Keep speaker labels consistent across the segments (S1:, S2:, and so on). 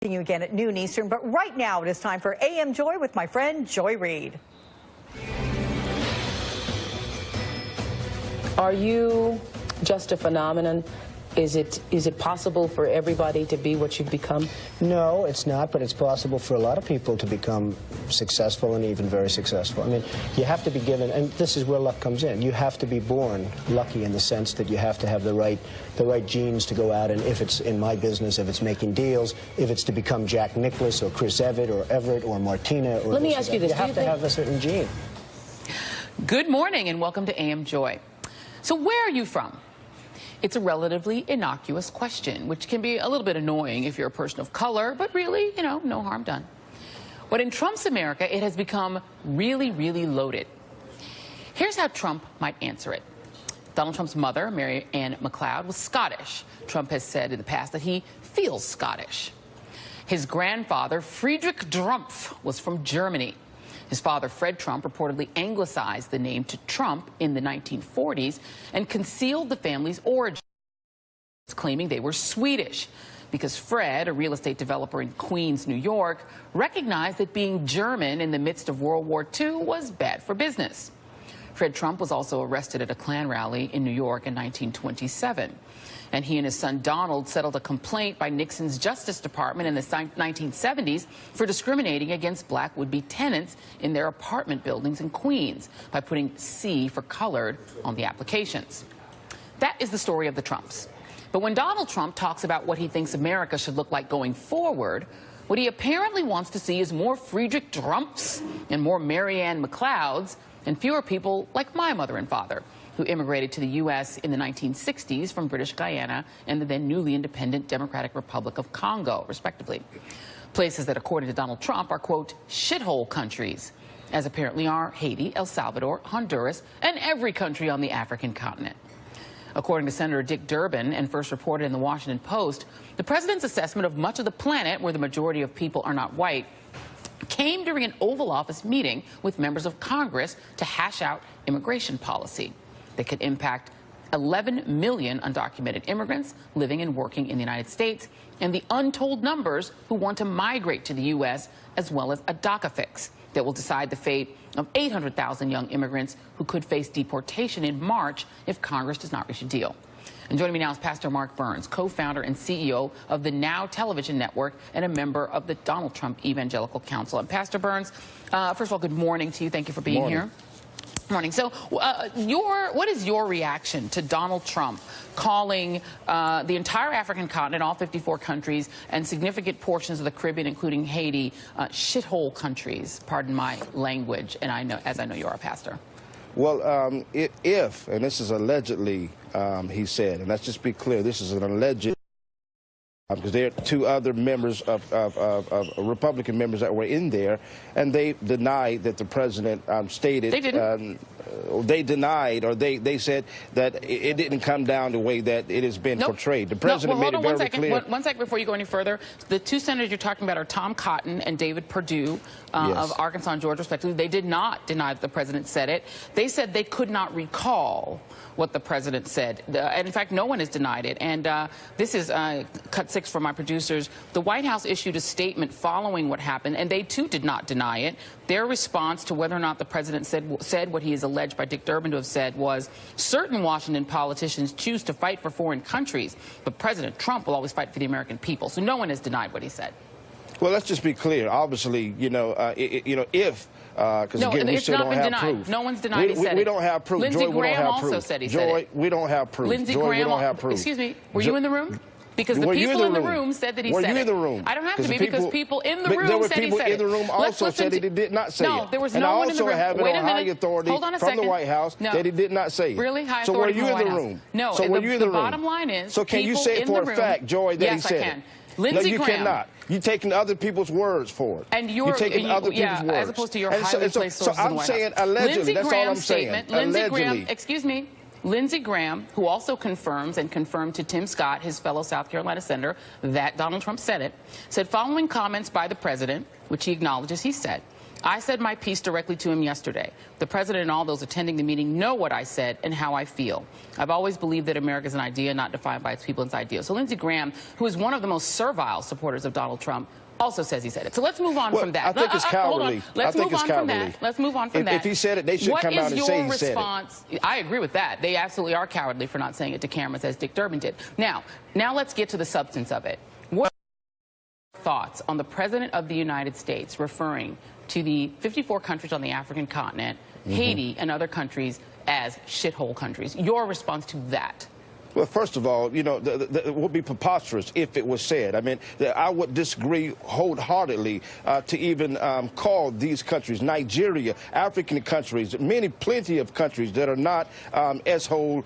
S1: Seeing you again at noon Eastern, but right now it is time for AM Joy with my friend Joy Reid.
S2: Are you just a phenomenon? Is it possible for everybody to be what you've become?
S3: No, it's not, but it's possible for a lot of people to become successful and even very successful. I mean, you have to be given, and this is where luck comes in. You have to be born lucky in the sense that you have to have the right genes to go out, and if it's in my business, if it's making deals, if it's to become Jack Nicklaus or Chris Everett or Martina or
S2: Let me ask you this.
S3: You have to have a certain gene.
S4: Good morning and welcome to AM Joy. So where are you from? It's a relatively innocuous question, which can be a little bit annoying if you're a person of color, but really, no harm done. But in Trump's America, it has become really, really loaded. Here's how Trump might answer it. Donald Trump's mother, Mary Ann McLeod, was Scottish. Trump has said in the past that he feels Scottish. His grandfather, Friedrich Drumpf, was from Germany. His father, Fred Trump, reportedly anglicized the name to Trump in the 1940s and concealed the family's origins, claiming they were Swedish, because Fred, a real estate developer in Queens, New York, recognized that being German in the midst of World War II was bad for business. Fred Trump was also arrested at a Klan rally in New York in 1927. And he and his son Donald settled a complaint by Nixon's Justice Department in the 1970s for discriminating against black would-be tenants in their apartment buildings in Queens by putting C for colored on the applications. That is the story of the Trumps. But when Donald Trump talks about what he thinks America should look like going forward, what he apparently wants to see is more Friedrich Drumpfs and more Mary Ann McLeods and fewer people like my mother and father, who immigrated to the U.S. in the 1960s from British Guyana and the then newly independent Democratic Republic of Congo, respectively. Places that, according to Donald Trump, are, quote, shithole countries, as apparently are Haiti, El Salvador, Honduras, and every country on the African continent. According to Senator Dick Durbin, and first reported in the Washington Post, the president's assessment of much of the planet where the majority of people are not white came during an Oval Office meeting with members of Congress to hash out immigration policy that could impact 11 million undocumented immigrants living and working in the United States and the untold numbers who want to migrate to the U.S., as well as a DACA fix that will decide the fate of 800,000 young immigrants who could face deportation in March if Congress does not reach a deal. And joining me now is Pastor Mark Burns, co-founder and CEO of the Now television network and a member of the Donald Trump Evangelical Council. And Pastor Burns, first of all, good morning to you. Thank you for being here. Morning. So what is your reaction to Donald Trump calling the entire African continent, all 54 countries, and significant portions of the Caribbean, including Haiti, shithole countries? Pardon my language, and as I know you're a pastor.
S5: Well, if, and this is allegedly, he said, and let's just be clear, this is an alleged, because there are two other members of Republican members that were in there, and they denied that the president stated. They didn't. They denied, or they said that it didn't come down the way that it has been portrayed. The president made it very clear.
S4: One second before you go any further. The two senators you're talking about are Tom Cotton and David Perdue of Arkansas and Georgia, respectively. They did not deny that the president said it. They said they could not recall what the president said. And in fact, no one has denied it. And this is cut 6 from my producers. The White House issued a statement following what happened, and they too did not deny it. Their response to whether or not the president said what he is alleged by Dick Durbin to have said was, certain Washington politicians choose to fight for foreign countries, but President Trump will always fight for the American people. So no one has denied what he said.
S5: Well, let's just be clear. Obviously, if because
S4: no,
S5: again, we still don't have proof.
S4: No one's denied he said it.
S5: We don't have proof.
S4: Lindsey
S5: Joy,
S4: Graham
S5: also
S4: proof. Said he said
S5: Joy,
S4: it.
S5: We don't have proof.
S4: Lindsey
S5: Joy,
S4: Graham,
S5: we don't have proof.
S4: Excuse me, were you in the room? Because the people in the room said that he said it.
S5: Were you in the room?
S4: I don't have to be, because people in the room said he said it.
S5: There were people in the room also said that he did not say it.
S4: No, there was no one in the room.
S5: And I also have it on high authority from the White House that he did not say it.
S4: Really? High
S5: So
S4: authority
S5: were you in the room?
S4: No.
S5: So were you in the room?
S4: The bottom line is,
S5: so can you say it for a fact, Joy, that he said it?
S4: Yes, I can. Lindsey
S5: Graham. No, you cannot. You're taking other people's words for it.
S4: And you're
S5: taking other people's words.
S4: As opposed to your highly placed sources in the White House.
S5: So I'm saying allegedly. That's all I'm saying.
S4: Lindsey Graham, excuse me. Lindsey Graham, who also confirmed to Tim Scott, his fellow South Carolina senator, that Donald Trump said it, said following comments by the president, which he acknowledges he said, I said my piece directly to him yesterday. The president and all those attending the meeting know what I said and how I feel. I've always believed that America is an idea not defined by its people and its ideas. So Lindsey Graham, who is one of the most servile supporters of Donald Trump, also says he said it. So let's move on from that.
S5: I think it's cowardly.
S4: Let's move on from that. Let's move on from that.
S5: If he said it, they should come out and say he said it.
S4: What is your response? I agree with that. They absolutely are cowardly for not saying it to cameras, as Dick Durbin did. Now let's get to the substance of it. What are your thoughts on the President of the United States referring to the 54 countries on the African continent, Haiti, and other countries as shithole countries? Your response to that?
S5: Well, first of all, you know, it would be preposterous if it was said. I mean, I would disagree wholeheartedly to even call these countries, Nigeria, African countries, plenty of countries that are not S-hole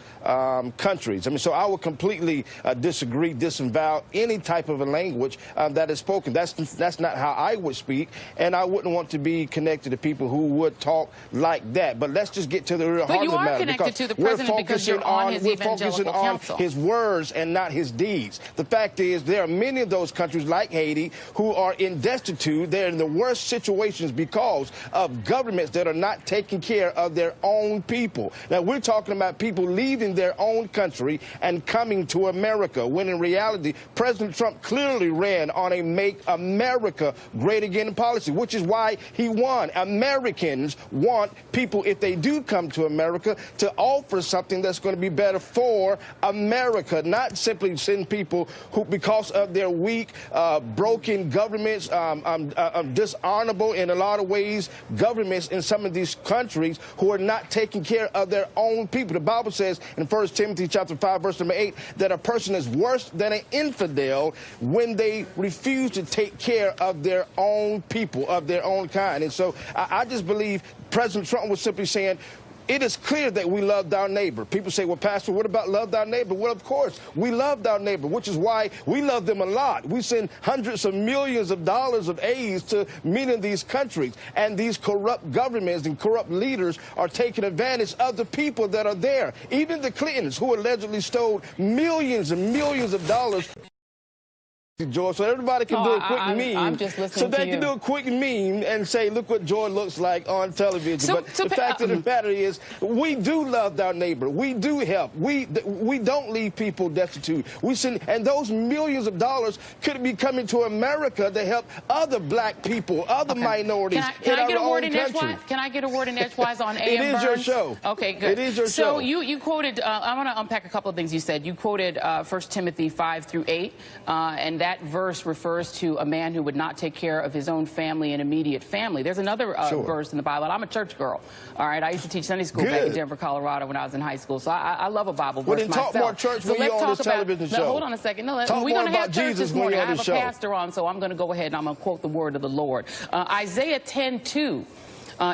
S5: countries. I mean, so I would completely disagree, disavow any type of a language that is spoken. That's not how I would speak, and I wouldn't want to be connected to people who would talk like that. But let's just get to the real heart of the matter.
S4: But you are connected to the president because you're on his evangelical council.
S5: His words and not his deeds. The fact is, there are many of those countries like Haiti who are in destitute. They're in the worst situations because of governments that are not taking care of their own people. Now, we're talking about people leaving their own country and coming to America, when in reality, President Trump clearly ran on a Make America Great Again policy, which is why he won. Americans want people, if they do come to America, to offer something that's going to be better for America, not simply send people who, because of their weak, broken governments, dishonorable in a lot of ways, governments in some of these countries who are not taking care of their own people. The Bible says in 1 Timothy chapter 5, verse number 8, that a person is worse than an infidel when they refuse to take care of their own people, of their own kind. And so I just believe President Trump was simply saying, it is clear that we loved our neighbor. People say, well, Pastor, what about loved our neighbor? Well, of course, we loved our neighbor, which is why we love them a lot. We send hundreds of millions of dollars of aid to many of these countries. And these corrupt governments and corrupt leaders are taking advantage of the people that are there. Even the Clintons, who allegedly stole millions and millions of dollars. George, so everybody can do a quick meme.
S4: I'm just listening
S5: so they
S4: to
S5: can do a quick meme and say, look what George looks like on television. But the fact of the matter is, we do love our neighbor. We do help. We don't leave people destitute. We send, and those millions of dollars could be coming to America to help other black people, other minorities
S4: Can I
S5: in
S4: get
S5: our
S4: a word
S5: own
S4: in
S5: country.
S4: edgewise? Can I get a word in edgewise on A.M.
S5: It is your show.
S4: Okay, good.
S5: It is your show.
S4: So you quoted, I want to unpack a couple of things you said. You quoted 1 Timothy 5 through 8, and that verse refers to a man who would not take care of his own family and immediate family. There's another verse in the Bible. I'm a church girl. All right, I used to teach Sunday school back in Denver, Colorado when I was in high school. So I love a Bible verse myself.
S5: Talk more church when you're on this television show.
S4: Hold on a second. No,
S5: talk
S4: we're going to have church this morning. I have a
S5: pastor
S4: on, so I'm going to go ahead and I'm going to quote the word of the Lord. Isaiah 10:2.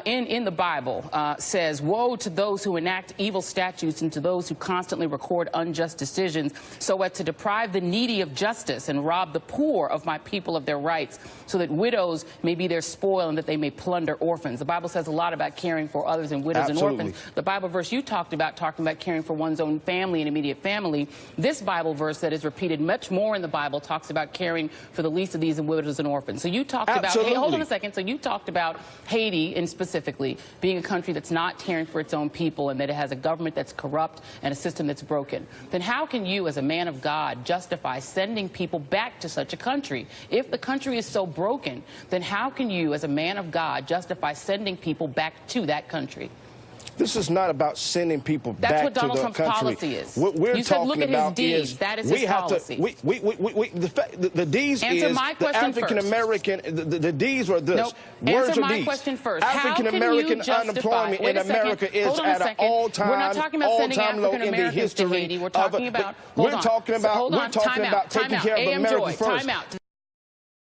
S4: In the Bible says, woe to those who enact evil statutes and to those who constantly record unjust decisions so as to deprive the needy of justice and rob the poor of my people of their rights, so that widows may be their spoil and that they may plunder orphans. The Bible says a lot about caring for others and widows and orphans. The Bible verse you talked about, talking about caring for one's own family and immediate family. This Bible verse that is repeated much more in the Bible talks about caring for the least of these and widows and orphans. So you talked about, hey, hold on a second. So you talked about Haiti in specifically being a country that's not caring for its own people and that it has a government that's corrupt and a system that's broken. Then how can you, as a man of God, justify sending people back to such a country? If the country is so broken, then how can you, as a man of God, justify sending people back to that country?
S5: This is not about sending people back to the country.
S4: That's what Donald Trump's policy is.
S5: What we're
S4: you said,
S5: talking
S4: look at
S5: about
S4: his deeds.
S5: is
S4: that is his policy.
S5: The deeds
S4: Answer
S5: is
S4: my question
S5: African American. The deeds are this.
S4: Nope.
S5: Words
S4: Answer
S5: are
S4: my
S5: these.
S4: question first.
S5: African American unemployment in America is at an all-time
S4: We're not talking about sending
S5: low
S4: African
S5: in the
S4: Americans to
S5: history.
S4: Haiti. We're talking about.
S5: We're talking about taking care of America first.
S4: Time out.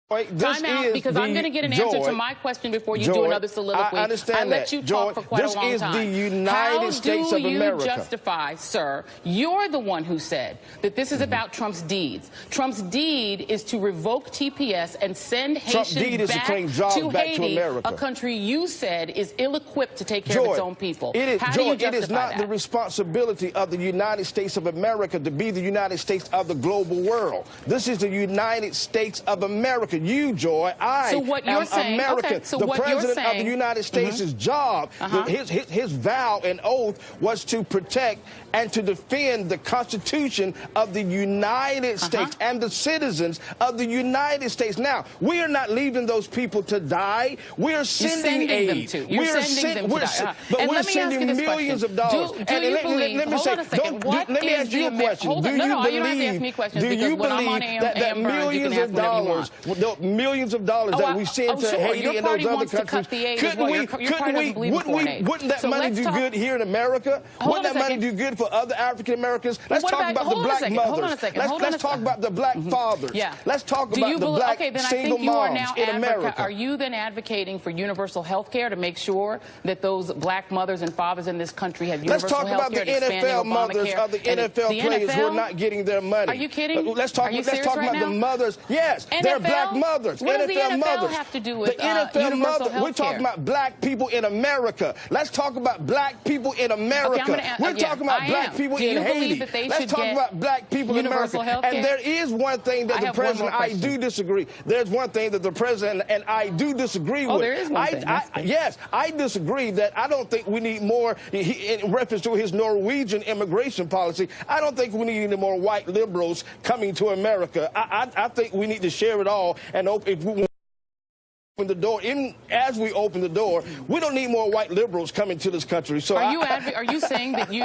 S5: Time
S4: out, because I'm going to get an answer to my question before you do another soliloquy.
S5: I understand
S4: I let you talk for quite a long time.
S5: This is the United States of America.
S4: How do you justify, sir? You're the one who said that this is about Trump's deeds. Trump's deed is to revoke TPS and send Haitians back to Haiti, a country you said is ill-equipped to take care of its own people. How do you justify
S5: it is not the responsibility of the United States of America to be the United States of the global world. This is the United States of America. American. You, Joy, I
S4: So what
S5: am
S4: you're saying,
S5: American.
S4: okay, so
S5: the
S4: what you're
S5: president of
S4: saying-
S5: the United States' job, his vow and oath was to protect and to defend the Constitution of the United States and the citizens of the United States. Now, we are not leaving those people to die. We are sending aid.
S4: them to. You're sending them to die.
S5: But
S4: And
S5: we're
S4: let me ask you
S5: sending
S4: this
S5: millions
S4: question.
S5: of dollars.
S4: Do you believe,
S5: let me
S4: hold
S5: say,
S4: on a second, what
S5: let me
S4: is
S5: ask you a
S4: the
S5: question.
S4: Hold on,
S5: Do
S4: no,
S5: you
S4: no, you don't have to ask me
S5: believe,
S4: questions
S5: do
S4: because
S5: you
S4: when I'm on
S5: believe that
S4: AM Burns, you can ask whatever you want.
S5: the millions of dollars that we send to
S4: sure.
S5: Haiti
S4: Your
S5: and
S4: party
S5: those other
S4: wants to
S5: countries,
S4: cut the aid as
S5: couldn't
S4: well.
S5: we,
S4: Your party doesn't believe in foreign aid.
S5: wouldn't that
S4: So
S5: money
S4: let's
S5: do
S4: talk-
S5: good here in America?
S4: Hold
S5: Wouldn't
S4: on a
S5: that money do
S4: second.
S5: good for other African Americans? Let's
S4: What
S5: talk
S4: about-
S5: about the
S4: hold on a
S5: black
S4: second, hold on a
S5: mothers.
S4: second, hold on a
S5: Let's talk
S4: second.
S5: about the black fathers.
S4: Yeah.
S5: Let's talk
S4: Do
S5: about
S4: you
S5: the
S4: believe,
S5: black
S4: okay, then I
S5: single
S4: think you are
S5: moms
S4: now
S5: in America.
S4: Are you then advocating for universal health care to make sure that those black mothers and fathers in this country have
S5: Let's
S4: universal
S5: talk
S4: health
S5: about the
S4: care,
S5: NFL mothers of the NFL players who are not getting their money.
S4: Are you kidding?
S5: Let's talk
S4: Are you
S5: about
S4: serious right
S5: the
S4: now?
S5: mothers. Yes, they're black mothers.
S4: What does the
S5: NFL
S4: NFL
S5: mothers.
S4: have to do with
S5: the NFL
S4: universal
S5: mothers?
S4: health
S5: We're talking
S4: care?
S5: about black people in America. Let's talk about black people in America. We're talking about black people
S4: Do you
S5: in
S4: believe
S5: Haiti.
S4: that they
S5: Let's
S4: should
S5: talk
S4: get
S5: about black people in America.
S4: universal health
S5: And
S4: care?
S5: there is one thing that
S4: I
S5: the
S4: have one more
S5: president, I
S4: question.
S5: do disagree. There's one thing that the president and I do disagree with.
S4: there is one thing. That's good.
S5: Yes, I disagree that I don't think we need more, in reference to his Norwegian immigration policy, I don't think we need any more white liberals coming to America. I think we need to share it all and if we open the door, even as we open the door, we don't need more white liberals coming to this country. So
S4: are you saying that you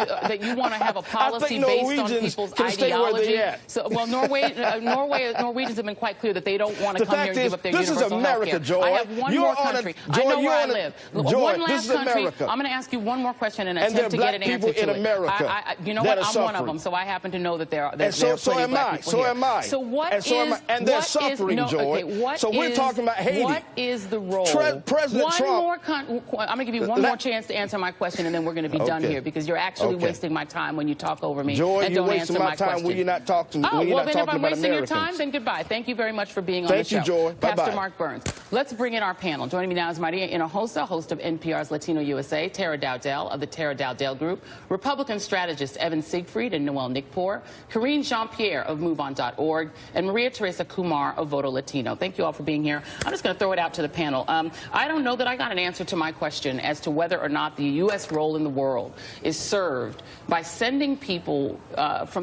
S4: want to have a policy based on
S5: Norwegians
S4: people's
S5: can stay where
S4: ideology?
S5: they're at.
S4: So, well, Norwegians have been quite clear that they don't want to come here and give up their
S5: this is
S4: universal
S5: America,
S4: health care.
S5: Joy.
S4: I have one
S5: You're
S4: more
S5: on a-
S4: country.
S5: Joy,
S4: I know
S5: you're
S4: where I
S5: on a-
S4: live.
S5: Joy,
S4: One
S5: this
S4: last
S5: is
S4: country.
S5: America.
S4: I'm going to ask you one more question and
S5: And
S4: attempt to
S5: there are
S4: get an
S5: black
S4: answer
S5: people
S4: to
S5: in
S4: it.
S5: America
S4: You know
S5: that
S4: what?
S5: are
S4: I'm one of
S5: suffering.
S4: them, so I happen to know that there are
S5: And so
S4: plenty of
S5: am
S4: black
S5: I.
S4: people
S5: So
S4: here.
S5: am I.
S4: So what
S5: And so am I.
S4: is
S5: And they're
S4: what is-
S5: suffering,
S4: no,
S5: Joy.
S4: okay, what
S5: So we're
S4: is-
S5: talking about Haiti.
S4: What is the role?
S5: President
S4: one
S5: Trump.
S4: more I'm going to give you one more chance to answer my question, and then we're going to be done
S5: Okay.
S4: here because you're actually
S5: Okay.
S4: wasting my time when you talk over me
S5: Joy,
S4: and
S5: you're
S4: don't
S5: wasting
S4: answer
S5: my
S4: my
S5: time
S4: question.
S5: when you're not talking.
S4: Oh,
S5: when you're
S4: well,
S5: not
S4: then if
S5: talking
S4: I'm
S5: about
S4: wasting your
S5: Americans.
S4: time, then goodbye. Thank you very much for being on
S5: Thank
S4: the
S5: you,
S4: show.
S5: Joy.
S4: Pastor
S5: Bye-bye.
S4: Mark Burns. Let's bring in our panel. Joining me now is Maria Hinojosa, host of NPR's Latino USA, Tara Dowdell of the Tara Dowdell Group, Republican strategist Evan Siegfried and Noel Nickpour, Karine Jean-Pierre of MoveOn.org, and Maria Teresa Kumar of Voto Latino. Thank you all for being here. I'm just going to throw it out to the panel. I don't know that I got an answer to my question as to whether or not the U.S. role in the world is served by sending people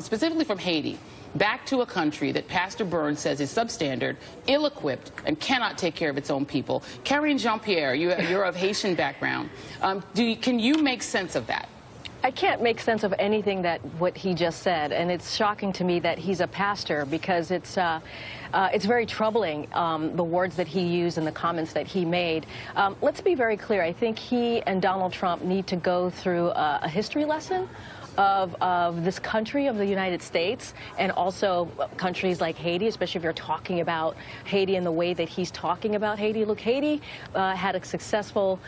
S4: specifically from Haiti back to a country that Pastor Burns says is substandard, ill-equipped, and cannot take care of its own people. Karine Jean-Pierre, you're of Haitian background. Can you make sense of that?
S6: I can't make sense of anything what he just said, and it's shocking to me that he's a pastor because it's very troubling, the words that he used and the comments that he made. Let's be very clear. I think he and Donald Trump need to go through a history lesson of this country, of the United States, and also countries like Haiti, especially if you're talking about Haiti in the way that he's talking about Haiti. Look, Haiti had a successful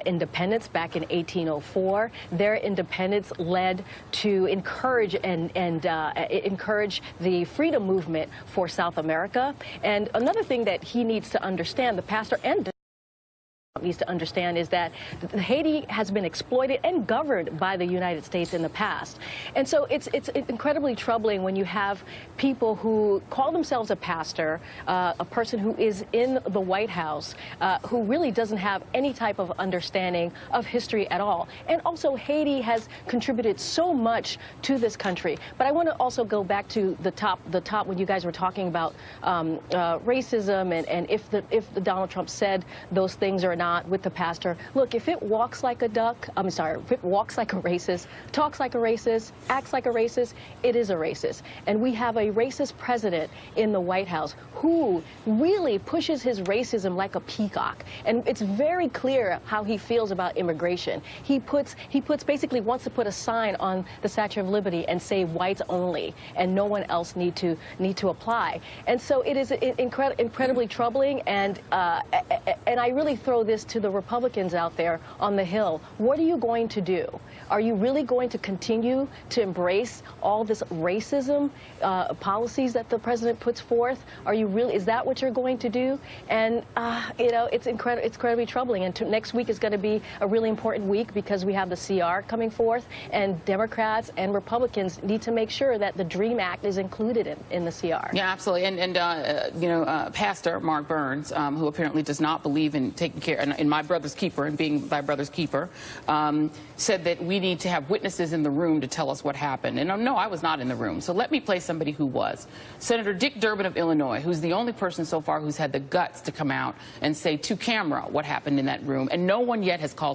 S6: independence back in 1804. Their independence led to encourage encourage the freedom movement for South America. And another thing that he needs to understand, the pastor and needs to understand, is that Haiti has been exploited and governed by the United States in the past. And so it's incredibly troubling when you have people who call themselves a pastor, a person who is in the White House, who really doesn't have any type of understanding of history at all. And also Haiti has contributed so much to this country. But I want to also go back to the top when you guys were talking about racism and if the Donald Trump said those things or not with the pastor. Look, if it walks like a duck, if it walks like a racist, talks like a racist, acts like a racist, it is a racist. And we have a racist president in the White House who really pushes his racism like a peacock. And it's very clear how he feels about immigration. He basically wants to put a sign on the Statue of Liberty and say whites only, and no one else need to apply. And so it is incredibly troubling, and and I really throw this to the Republicans out there on the Hill. What are you going to do? Are you really going to continue to embrace all this racism policies that the president puts forth? Are you really? Is that what you're going to do? And you know, it's incredibly troubling. And next week is going to be a really important week because we have the CR coming forth, and Democrats and Republicans need to make sure that the DREAM Act is included in the CR.
S4: Yeah, absolutely. And you know, Pastor Mark Burns, who apparently does not believe in taking care, in my brother's keeper and being thy brother's keeper, said that we need to have witnesses in the room to tell us what happened. And no, I was not in the room. So let me play somebody who was. Senator Dick Durbin of Illinois, who's the only person so far who's had the guts to come out and say to camera what happened in that room. And no one yet has called